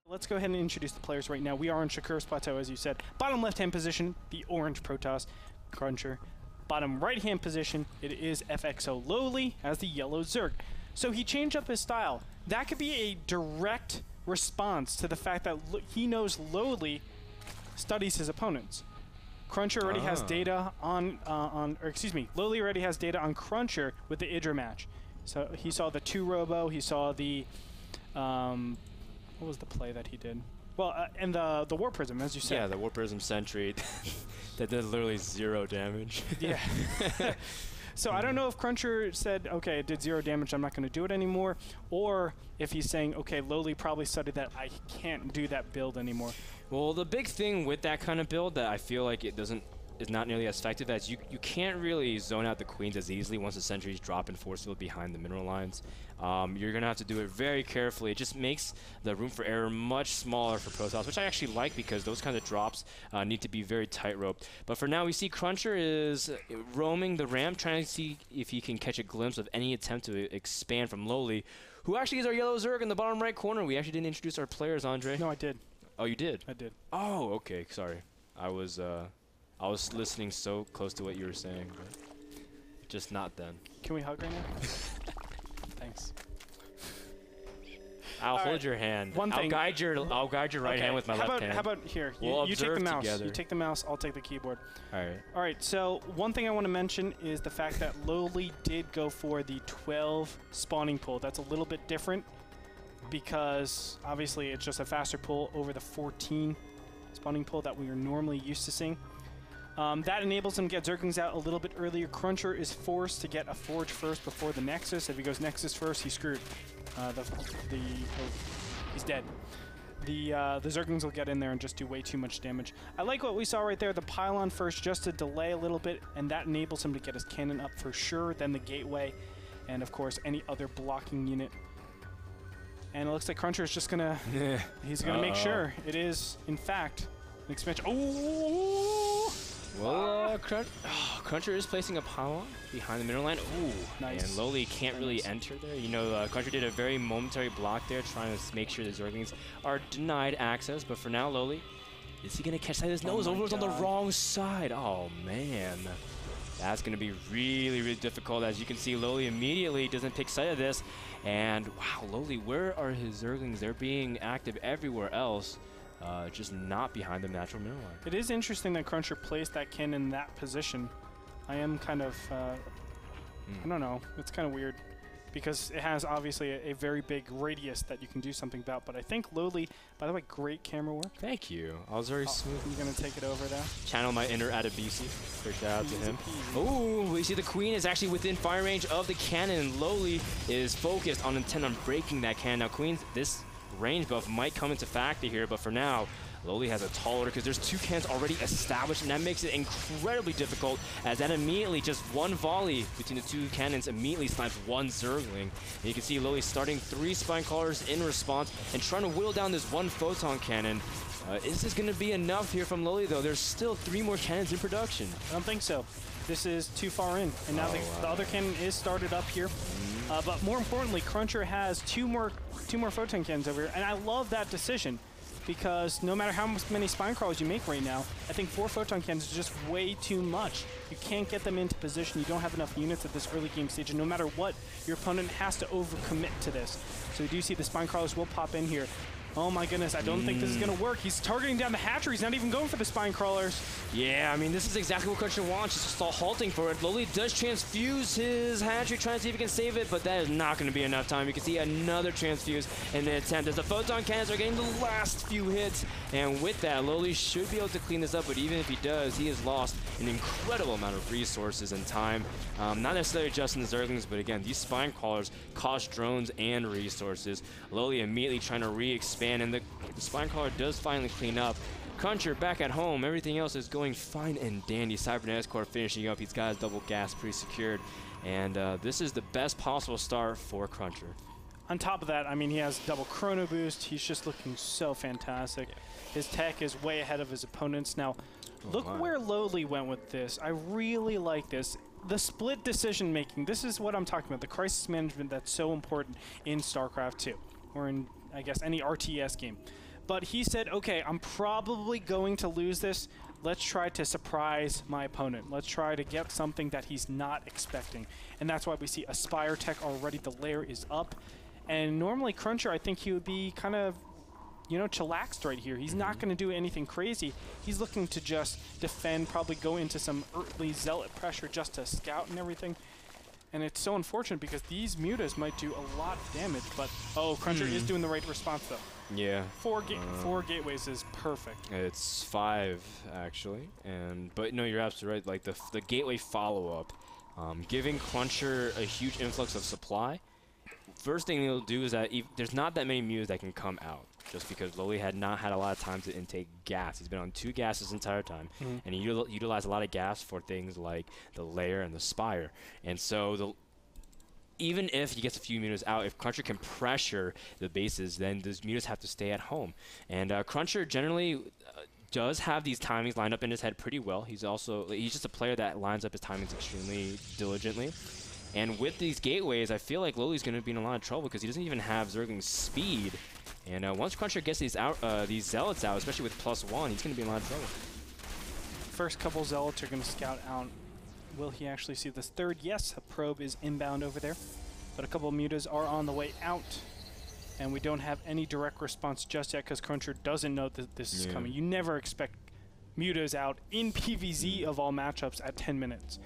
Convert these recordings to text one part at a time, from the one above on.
Let's go ahead and introduce the players right now. We are on Shakur's Plateau, as you said. Bottom left-hand position, the orange Protoss, CrunCher. Bottom right-hand position, it is FXO LoWeLy as the yellow Zerg. So he changed up his style. That could be a direct response to the fact that he knows LoWeLy studies his opponents. CrunCher already has data on LoWeLy already has data on CrunCher with the Idra match. So he saw the 2 Robo, he saw the what was the play that he did? Well, and the War Prism, as you said. Yeah, the War Prism Sentry that did literally 0 damage. Yeah. So I don't know if CrunCher said, okay, it did 0 damage, I'm not going to do it anymore, or if he's saying, okay, LoWeLy probably studied that, I can't do that build anymore. Well, the big thing with that kind of build that I feel like is not nearly as effective as you can't really zone out the queens as easily once the sentries drop in force field behind the mineral lines. You're going to have to do it very carefully. It just makes the room for error much smaller for Protoss, which I actually like because those kinds of drops need to be very tight-roped. But for now, we see CrunCher is roaming the ramp, trying to see if he can catch a glimpse of any attempt to expand from LoWeLy, who actually is our yellow Zerg in the bottom right corner. We actually didn't introduce our players, Andre. No, I did. Oh, you did? I did. Oh, okay. Sorry. I was listening so close to what you were saying, but just not then. Can we hug right now? Thanks. I'll hold your hand. One thing. I'll guide your right hand with my left hand. How about here? We'll you take the mouse. together. You take the mouse. I'll take the keyboard. All right. All right. So one thing I want to mention is the fact that LoWeLy did go for the 12 spawning pool. That's a little bit different because obviously it's just a faster pull over the 14 spawning pool that we are normally used to seeing. That enables him to get Zerglings out a little bit earlier. CrunCher is forced to get a Forge first before the Nexus. If he goes Nexus first, he's screwed. He's dead. The Zerglings will get in there and just do way too much damage. I like what we saw right there, the pylon first just to delay a little bit, and that enables him to get his cannon up for sure, then the gateway, and of course any other blocking unit. And it looks like CrunCher is just gonna, he's gonna make sure it is, in fact, an expansion. Oh! Well, CrunCher is placing a pylon behind the middle line. Ooh, nice. And LoWeLy can't really enter there. You know, CrunCher did a very momentary block there, trying to make sure the Zerglings are denied access. But for now, LoWeLy, is he going to catch sight of his nose? Overlord's on the wrong side. Oh, man. That's going to be really, really difficult. As you can see, LoWeLy immediately doesn't pick sight of this. And, wow, LoWeLy, where are his Zerglings? They're being active everywhere else. Just not behind the natural mineral line. It is interesting that CrunCher placed that cannon in that position. I am kind of, I don't know, it's kind of weird because it has obviously a very big radius that you can do something about, but I think LoWeLy, by the way, great camera work. Thank you. I was very smooth. I'm going to take it over there. Channel my inner Adebisi. Shout out to him. Oh, we see the queen is actually within fire range of the cannon, and LoWeLy is focused on intent on breaking that cannon. Now, queens, this range buff might come into factor here, but for now, LoWeLy has a tall order because there's 2 cannons already established, and that makes it incredibly difficult as that immediately just one volley between the 2 cannons immediately snipes 1 Zergling. And you can see LoWeLy starting 3 Spinecrawlers in response and trying to whittle down this 1 photon cannon. Is this going to be enough here from LoWeLy, though? There's still 3 more cannons in production. I don't think so. This is too far in, and now the other cannon is started up here. But more importantly, CrunCher has two more photon cannons over here, and I love that decision because no matter how many spine crawlers you make right now, I think 4 photon cannons is just way too much. You can't get them into position. You don't have enough units at this early game stage, and no matter what, your opponent has to overcommit to this. So we do see the spine crawlers will pop in here. Oh my goodness, I don't think this is going to work. He's targeting down the hatchery. He's not even going for the spine crawlers. Yeah, I mean, this is exactly what CrunCher wants. He's just all halting for it. LoWeLy does transfuse his hatchery, trying to see if he can save it, but that is not going to be enough time. You can see another transfuse in the attempt as the photon cannons are getting the last few hits. And with that, LoWeLy should be able to clean this up, but even if he does, he has lost an incredible amount of resources and time. Not necessarily just in the Zerglings, but again, these spine crawlers cost drones and resources. LoWeLy immediately trying to re-expand, and the spine crawler does finally clean up. CrunCher back at home, everything else is going fine and dandy. Cybernetics Core finishing up, he's got his double gas pre-secured, and this is the best possible start for CrunCher. On top of that, I mean, he has double chrono boost. He's just looking so fantastic. His tech is way ahead of his opponents. Now, look where LoWeLy went with this. I really like this. The split decision making, this is what I'm talking about, the crisis management that's so important in Starcraft II, or in, I guess, any RTS game. But he said, okay, I'm probably going to lose this. Let's try to surprise my opponent. Let's try to get something that he's not expecting. And that's why we see Aspire Tech already. The layer is up. And normally CrunCher, I think he would be kind of, you know, chillaxed right here. He's not going to do anything crazy. He's looking to just defend, probably go into some early Zealot pressure just to scout and everything. And it's so unfortunate because these mutas might do a lot of damage. But, oh, CrunCher is doing the right response, though. Yeah. Four gateways is perfect. It's 5 actually, but no, you're absolutely right. Like the gateway follow-up, giving CrunCher a huge influx of supply. First thing he'll do is that there's not that many mutas that can come out, just because LoWeLy had not had a lot of time to intake gas. He's been on 2 gas this entire time, and he utilized a lot of gas for things like the layer and the spire. And so even if he gets a few mutas out, if CrunCher can pressure the bases, then those mutas have to stay at home. And CrunCher generally does have these timings lined up in his head pretty well. He's just a player that lines up his timings extremely diligently. And with these gateways, I feel like LoWeLy's going to be in a lot of trouble because he doesn't even have Zergling's speed. And once CrunCher gets these Zealots out, especially with +1, he's going to be in a lot of trouble. First couple Zealots are going to scout out. Will he actually see this third? Yes, a probe is inbound over there. But a couple of mutas are on the way out. And we don't have any direct response just yet because CrunCher doesn't know that this is coming. You never expect mutas out in PvZ of all matchups at 10 minutes.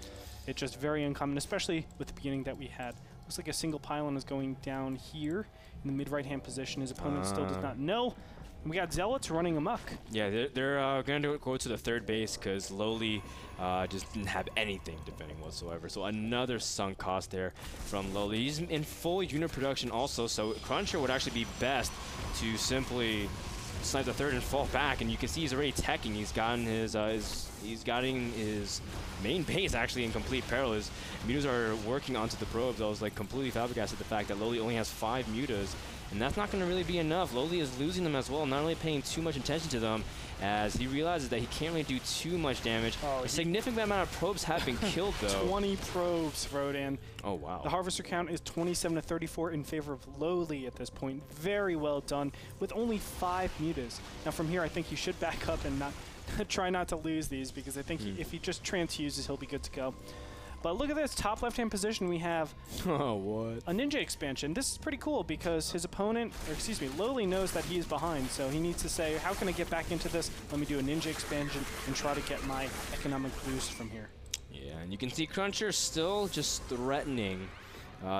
It's just very uncommon, especially with the beginning that we had. Looks like a single pylon is going down here in the mid right-hand position. His opponent still does not know. And we got Zealots running amok. Yeah, they're going to go to the third base because LoWeLy just didn't have anything defending whatsoever. So another sunk cost there from LoWeLy. He's in full unit production also, so CrunCher would actually be best to simply snipe the third and fall back. And you can see he's already teching. He's gotten his main base actually in complete peril. His mutas are working onto the probes. I was like completely flabbergasted at the fact that LoWeLy only has 5 mutas. And that's not going to really be enough. LoWeLy is losing them as well, not really paying too much attention to them, as he realizes that he can't really do too much damage. A significant amount of probes have been killed, though. 20 probes, Rodan. Oh, wow. The Harvester count is 27 to 34 in favor of LoWeLy at this point. Very well done, with only 5 mutas. Now, from here, I think you should back up and not try not to lose these, because I think if he just transfuses, he'll be good to go. But look at this, top left-hand position, we have a ninja expansion. This is pretty cool because his opponent, or excuse me, LoWeLy knows that he is behind, so he needs to say, how can I get back into this? Let me do a ninja expansion and try to get my economic boost from here. Yeah, and you can see CrunCher still just threatening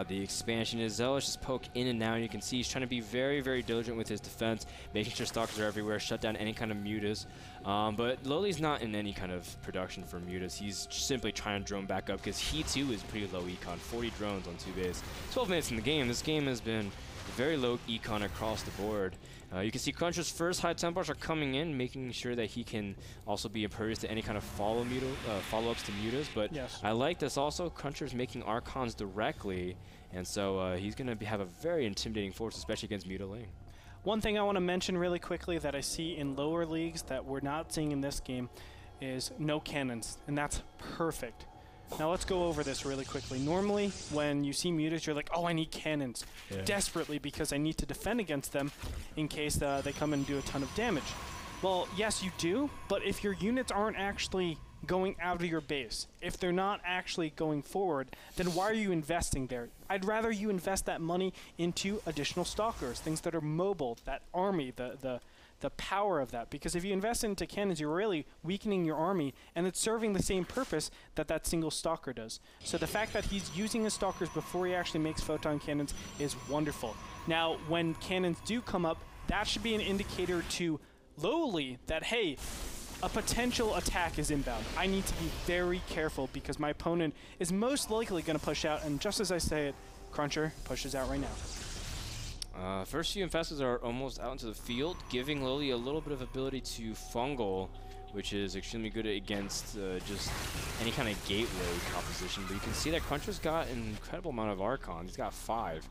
the expansion. His Zealots just poke in and out. You can see he's trying to be very, very diligent with his defense, making sure Stalkers are everywhere, shut down any kind of mutas. But LoWeLy's not in any kind of production for mutas. He's simply trying to drone back up because he too is pretty low econ. 40 drones on 2 base. 12 minutes in the game. This game has been very low econ across the board. You can see CrunCher's first high Templars are coming in, making sure that he can also be impervious to any kind of follow-ups to mutas. But I like this also. CrunCher's making Archons directly, and so he's going to have a very intimidating force, especially against muta lane. One thing I want to mention really quickly that I see in lower leagues that we're not seeing in this game is no cannons, and that's perfect. Now let's go over this really quickly. Normally, when you see mutas, you're like, oh, I need cannons desperately because I need to defend against them in case they come and do a ton of damage. Well, yes, you do, but if your units aren't actually going out of your base, if they're not actually going forward, then why are you investing there? I'd rather you invest that money into additional stalkers, things that are mobile, that army, the power of that. Because if you invest into cannons, you're really weakening your army, and it's serving the same purpose that that single stalker does. So the fact that he's using his stalkers before he actually makes photon cannons is wonderful. Now, when cannons do come up, that should be an indicator to LoWeLy that, hey, a potential attack is inbound. I need to be very careful because my opponent is most likely going to push out, and just as I say it, CrunCher pushes out right now. First few infestors are almost out into the field, giving LoWeLy a little bit of ability to fungal, which is extremely good against just any kind of gateway composition. But you can see that CrunCher's got an incredible amount of Archons. He's got 5.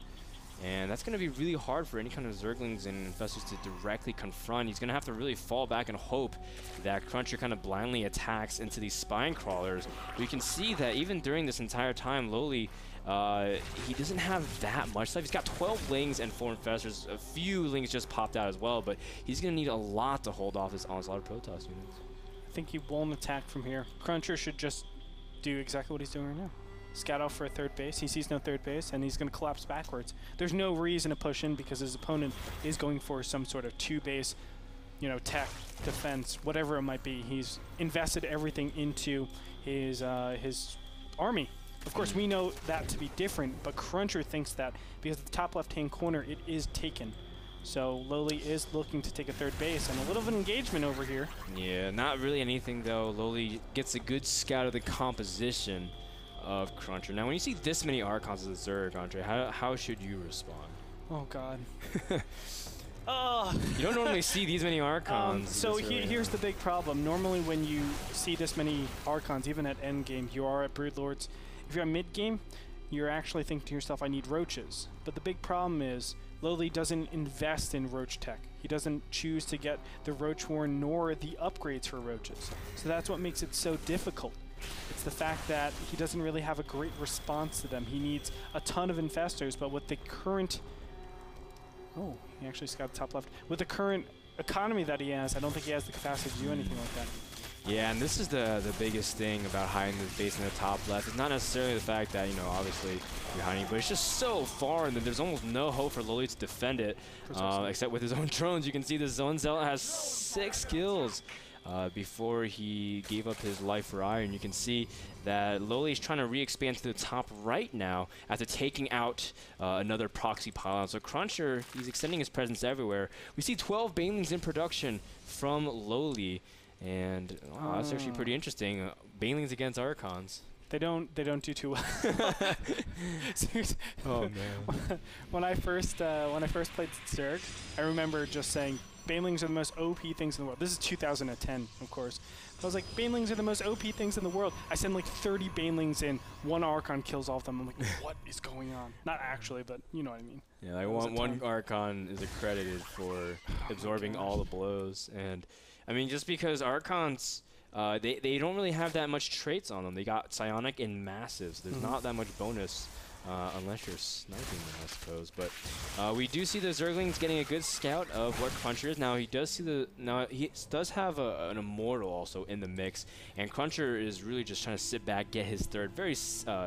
And that's going to be really hard for any kind of Zerglings and Infestors to directly confront. He's going to have to really fall back and hope that CrunCher kind of blindly attacks into these Spine Crawlers. We can see that even during this entire time, LoWeLy, he doesn't have that much life. He's got 12 Lings and 4 Infestors. A few Lings just popped out as well, but he's going to need a lot to hold off this onslaught of Protoss units. I think he won't attack from here. CrunCher should just do exactly what he's doing right now. Scout out for a third base. He sees no third base, and he's going to collapse backwards. There's no reason to push in because his opponent is going for some sort of 2-base, you know, tech, defense, whatever it might be. He's invested everything into his army. Of course, we know that to be different, but CrunCher thinks that because the top left-hand corner, it is taken. So LoWeLy is looking to take a third base, and a little of an engagement over here. Yeah, not really anything, though. LoWeLy gets a good scout of the composition of CrunCher. Now, when you see this many Archons as a Zerg, Andre, how should you respond? Oh, God. You don't normally see these many Archons. So here's the big problem. Normally, when you see this many Archons, even at endgame, you are at Broodlords. If you're at mid-game, you're actually thinking to yourself, I need roaches. But the big problem is LoWeLy doesn't invest in roach tech. He doesn't choose to get the roach horn nor the upgrades for roaches. So that's what makes it so difficult. It's the fact that he doesn't really have a great response to them. He needs a ton of infestors, but with the current... Oh, he actually scouted top left. With the current economy that he has, I don't think he has the capacity to do anything like that. Yeah, and this is the biggest thing about hiding the base in the top left. It's not necessarily the fact that, you know, obviously you're hiding, but it's just so far, and then there's almost no hope for LoWeLy to defend it, except with his own drones. You can see the Zone Zealot has 6 kills. Before he gave up his life for Iron. You can see that LoWeLy is trying to re-expand to the top right now after taking out another proxy pylon. So CrunCher, he's extending his presence everywhere. We see 12 Banelings in production from LoWeLy, and that's actually pretty interesting. Banelings against Archons. They don't do too well. Oh man! When I first played Zerg, I remember just saying Banelings are the most OP things in the world. This is 2010, of course. I was like, Banelings are the most OP things in the world. I send like 30 Banelings in, 1 Archon kills all of them. I'm like, what is going on? Not actually, but you know what I mean. Yeah, like one Archon is accredited for absorbing all the blows, and I mean just because Archons. They don't really have that much traits on them. They got Psionic and Massive, so there's not that much bonus unless you're sniping them, I suppose. But we do see the Zerglings getting a good scout of what CrunCher is. Now he does see he does have an Immortal also in the mix, and CrunCher is really just trying to sit back, get his third. Very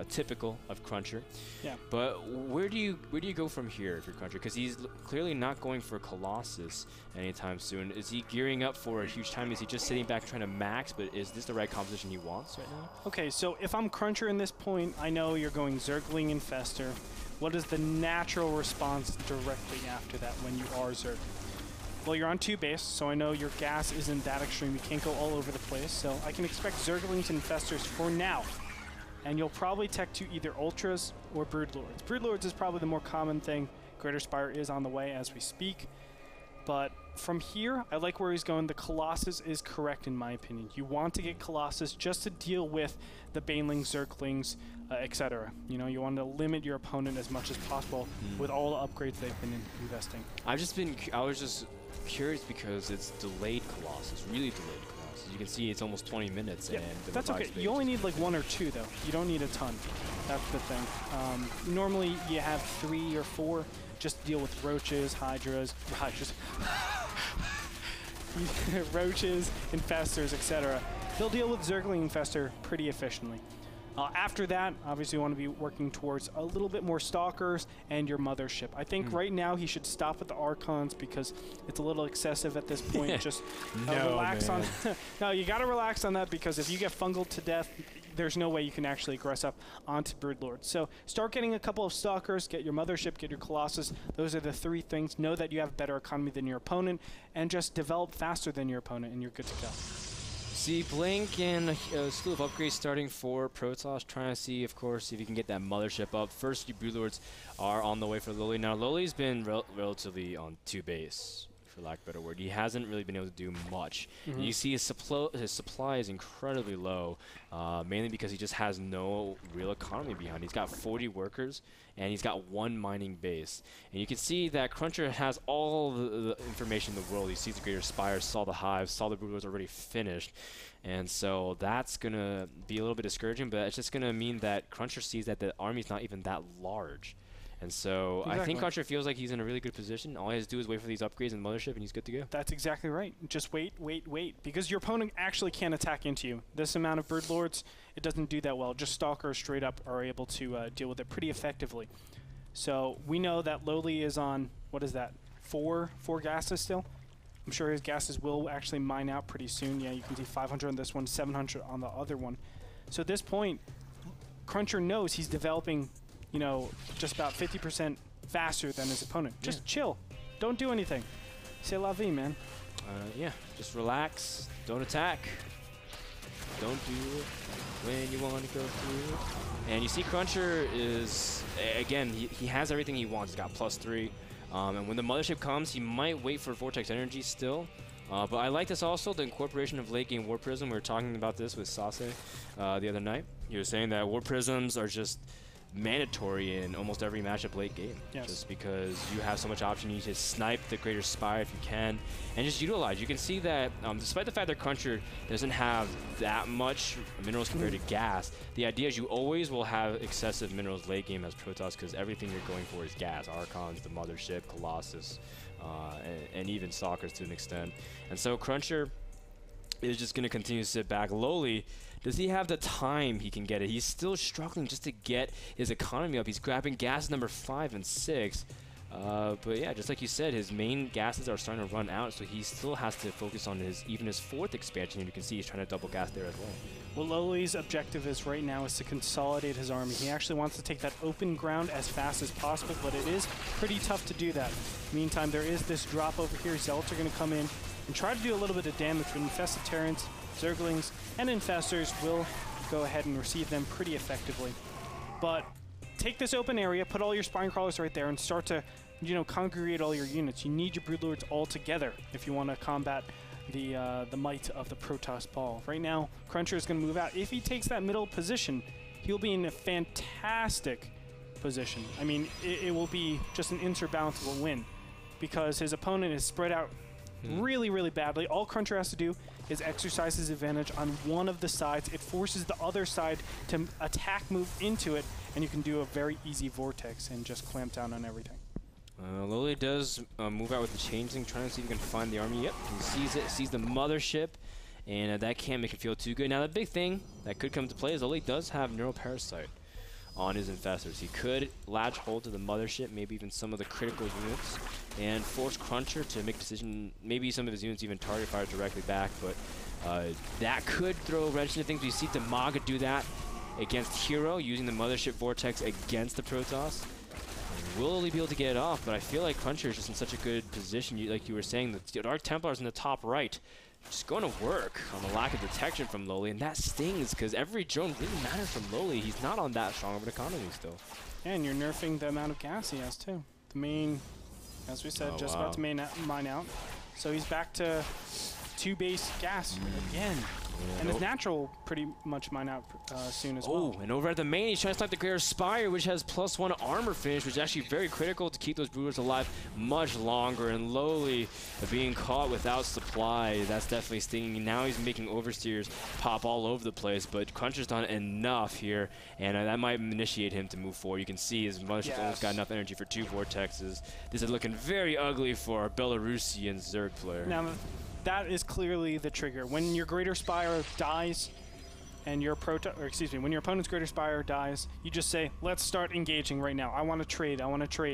typical of CrunCher. Yeah. But where do you go from here if you're CrunCher? Because he's clearly not going for Colossus anytime soon. Is he gearing up for a huge time? Is he just sitting back trying to max? But is this the right composition he wants right now? Okay, so if I'm CrunCher in this point, I know you're going Zergling Infestor. What is the natural response directly after that when you are Zerg? Well, you're on 2 base, so I know your gas isn't that extreme. You can't go all over the place, so I can expect Zerglings and Infestors for now. And you'll probably tech to either Ultras or Broodlords. Broodlords is probably the more common thing. Greater Spire is on the way as we speak. But from here, I like where he's going. The Colossus is correct in my opinion. You want to get Colossus just to deal with the Banelings, Zerglings, etc. You know, you want to limit your opponent as much as possible with all the upgrades they've been investing. I was just curious because it's delayed Colossus, really delayed Colossus. You can see it's almost 20 minutes. Yeah, and that's okay. You only need like 1 or 2 though. You don't need a ton. That's the thing. Normally you have 3 or 4 just to deal with roaches, hydras, roaches, infestors, etc. They'll deal with Zergling Infestor pretty efficiently. After that, obviously you want to be working towards a little bit more Stalkers and your Mothership. I think right now he should stop with the Archons because it's a little excessive at this point. Just relax on... No, you got to relax on that because if you get fungal to death, there's no way you can actually aggress up onto Broodlord. So start getting a couple of Stalkers, get your Mothership, get your Colossus. Those are the 3 things. Know that you have better economy than your opponent and just develop faster than your opponent and you're good to go. See Blink and a slew of upgrades starting for Protoss, trying to see, of course, if you can get that Mothership up. First, the Broodlords are on the way for LoWeLy. Now, LoWeLy's been relatively on 2 base for lack of a better word. He hasn't really been able to do much. And you see his supply is incredibly low, mainly because he just has no real economy behind. He's got 40 workers, and he's got 1 mining base. And you can see that CrunCher has all the information in the world. He sees the Greater Spire, saw the hives, saw the Broodlords already finished. And so that's going to be a little bit discouraging, but it's just going to mean that CrunCher sees that the army's not even that large. And so I think CrunCher feels like he's in a really good position. All he has to do is wait for these upgrades in the mothership, and he's good to go. That's exactly right. Just wait, wait, wait. Because your opponent actually can't attack into you. This amount of Broodlords, it doesn't do that well. Just Stalkers straight up are able to deal with it pretty effectively. So we know that LoWeLy is on, what is that, 4 gases still? I'm sure his gases will actually mine out pretty soon. Yeah, you can see 500 on this one, 700 on the other one. So at this point, CrunCher knows he's developing, you know, just about 50% faster than his opponent. Just chill. Don't do anything. C'est la vie, man. Yeah, just relax. Don't attack. Don't do it when you want to go through it. And you see CrunCher is, again, he has everything he wants. He's got +3. And when the mothership comes, he might wait for Vortex Energy still. But I like this also, the incorporation of late game War Prism. We were talking about this with Sase the other night. He was saying that War Prisms are just mandatory in almost every matchup late game. Yes. Just because you have so much option. You need to snipe the Greater Spire if you can, and just utilize. You can see that despite the fact that CrunCher doesn't have that much minerals compared to gas, the idea is you always will have excessive minerals late game as Protoss, because everything you're going for is gas. Archons, the mothership, Colossus, and even Stalkers to an extent. And so CrunCher is just going to continue to sit back. LoWeLy, does he have the time he can get it? He's still struggling just to get his economy up. He's grabbing gas number 5 and 6. But yeah, just like you said, his main gases are starting to run out, so he still has to focus on his 4th expansion. And you can see he's trying to double gas there as well. Well, LoWeLy's objective is right now is to consolidate his army. He actually wants to take that open ground as fast as possible, but it is pretty tough to do that. Meantime, there is this drop over here. Zealots are going to come in and try to do a little bit of damage with infested Terrans, Zerglings, and Infestors will go ahead and receive them pretty effectively. But take this open area, put all your Spine Crawlers right there, and start to, you know, congregate all your units. You need your Broodlords all together if you want to combat the might of the Protoss ball. Right now, CrunCher is going to move out. If he takes that middle position, he'll be in a fantastic position. I mean, it will be just an insurmountable win because his opponent is spread out really, really badly. All CrunCher has to do is exercise his advantage on one of the sides. It forces the other side to attack, move into it, and you can do a very easy vortex and just clamp down on everything. LoWeLy does move out with the Changeling, trying to see if he can find the army. Yep, he sees it, sees the mothership, and that can't make it feel too good. Now, the big thing that could come to play is LoWeLy does have Neuroparasite on his Infestors. He could latch hold to the mothership, maybe even some of the critical units, and force CrunCher to make a decision. Maybe some of his units even target fire directly back, but that could throw a wrench into things. We see Demaga do that against Hero, using the mothership vortex against the Protoss. Will LoWeLy be able to get it off? But I feel like CrunCher is just in such a good position. Like you were saying, the Dark Templars in the top right just going to work on the lack of detection from LoWeLy, and that stings because every drone really matters from LoWeLy. He's not on that strong of an economy still. Yeah, and you're nerfing the amount of gas he has too. The main, as we said, just about to mine out. So he's back to 2 base gas again. Yeah, and his natural pretty much mine out soon as well. Oh, and over at the main, he's trying to snipe the Greater Spire, which has +1 armor finish, which is actually very critical to keep those Broodlords alive much longer. And LoWeLy being caught without supply, that's definitely stinging. Now he's making Oversteers pop all over the place, but CrunCher's done enough here, and that might initiate him to move forward. You can see his mothership almost got enough energy for 2 vortexes. This is looking very ugly for our Belarusian Zerg player. Now, that is clearly the trigger. When your Greater Spire dies, and your when your opponent's Greater Spire dies, you just say, let's start engaging right now. I want to trade,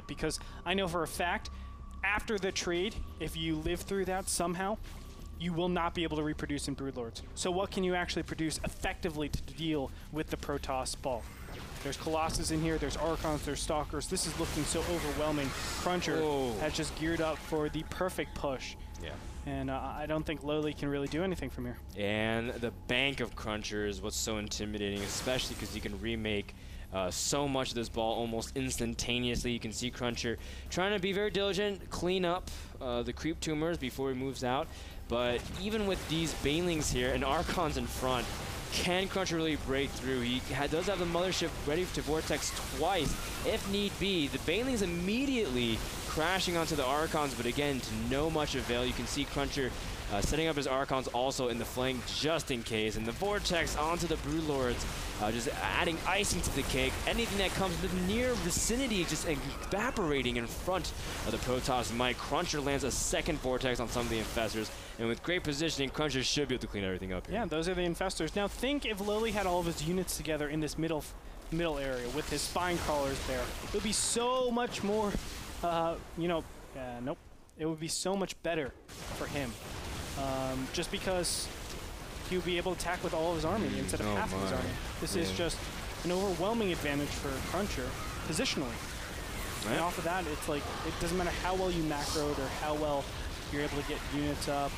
because I know for a fact, after the trade, if you live through that somehow, you will not be able to reproduce in Broodlords. So what can you actually produce effectively to deal with the Protoss ball? There's Colossus in here, there's Archons, there's Stalkers. This is looking so overwhelming. CrunCher has just geared up for the perfect push. Yeah. And I don't think LoWeLy can really do anything from here. And the bank of CrunCher is what's so intimidating, especially because you can remake so much of this ball almost instantaneously. You can see CrunCher trying to be very diligent, clean up the creep tumors before he moves out. But even with these Banelings here and Archons in front, can CrunCher really break through? He does have the Mothership ready to Vortex twice, if need be. The Banelings immediately crashing onto the Archons, but again, to no much avail. You can see CrunCher setting up his Archons also in the flank just in case. And the Vortex onto the Broodlords, just adding icing to the cake. Anything that comes in the near vicinity just evaporating in front of the Protoss might. CrunCher lands a second Vortex on some of the Infestors. And with great positioning, CrunCher should be able to clean everything up here. Yeah, those are the Infestors. Now think if LoWeLy had all of his units together in this middle area with his Spine Crawlers there. It would be so much more, nope. It would be so much better for him. Just because he would be able to attack with all of his army instead of half of his army. This is just an overwhelming advantage for CrunCher positionally. Right. And off of that, it's like, it doesn't matter how well you macroed or how well you're able to get units up.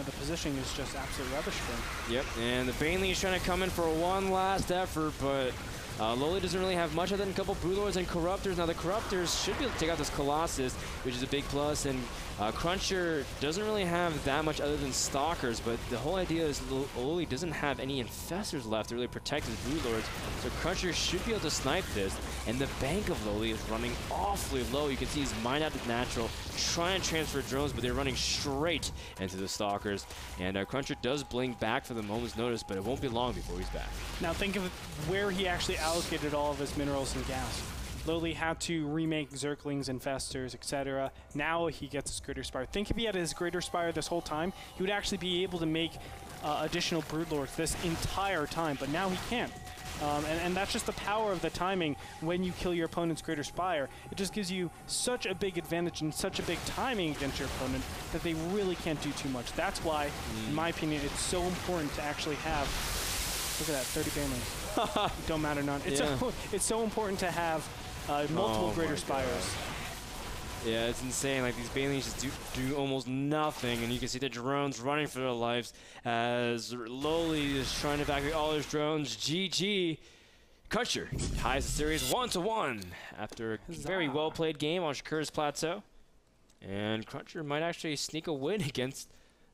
The positioning is just absolute rubbish for him. Yep, and the Baneling is trying to come in for one last effort, but LoWeLy doesn't really have much other than a couple Broodlords and Corruptors. Now the Corruptors should be able to take out this Colossus, which is a big plus, and CrunCher doesn't really have that much other than Stalkers, but the whole idea is LoWeLy doesn't have any Infestors left to really protect his Broodlords, so CrunCher should be able to snipe this, and the bank of LoWeLy is running awfully low. You can see he's mined out the natural, trying to transfer drones, but they're running straight into the Stalkers, and CrunCher does blink back for the moment's notice, but it won't be long before he's back. Now think of where he actually allocated all of his minerals and gas. LoWeLy had to remake Zerglings, Infestors, etc. Now he gets his Greater Spire. Think if he had his Greater Spire this whole time, he would actually be able to make additional Broodlords this entire time, but now he can't. And that's just the power of the timing when you kill your opponent's Greater Spire. It just gives you such a big advantage and such a big timing against your opponent that they really can't do too much. That's why, in my opinion, it's so important to actually have, look at that, 30 Banelings. Don't matter none. It's so important to have multiple Greater Spires. Yeah, it's insane. Like, these Banelings just do almost nothing, and you can see the drones running for their lives as LoWeLy is trying to evacuate all his drones. GG. CrunCher ties the series 1-1 after a very well-played game on Shakur's Plateau. And CrunCher might actually sneak a win against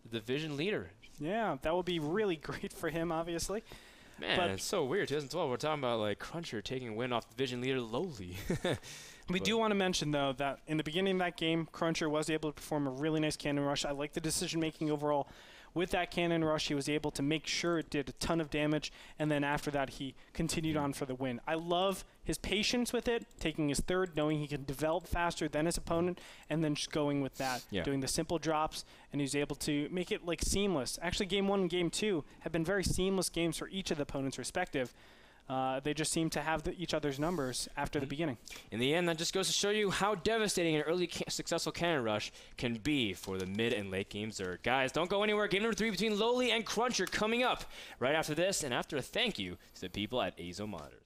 the division leader. Yeah, that would be really great for him, obviously. Man, but it's so weird. 2012, we're talking about like CrunCher taking a win off division leader LoWeLy. We do want to mention, though, that in the beginning of that game, CrunCher was able to perform a really nice cannon rush. I like the decision-making overall. With that cannon rush, he was able to make sure it did a ton of damage, and then after that, he continued on for the win. I love his patience with it, taking his third, knowing he can develop faster than his opponent, and then just going with that, doing the simple drops, and he was able to make it like seamless. Actually, Game 1 and Game 2 have been very seamless games for each of the opponents respective. They just seem to have each other's numbers after the beginning. In the end, that just goes to show you how devastating an early successful cannon rush can be for the mid and late game Zerg. Guys, don't go anywhere. Game number 3 between LoWeLy and CrunCher coming up right after this, and after a thank you to the people at Azo Monitor.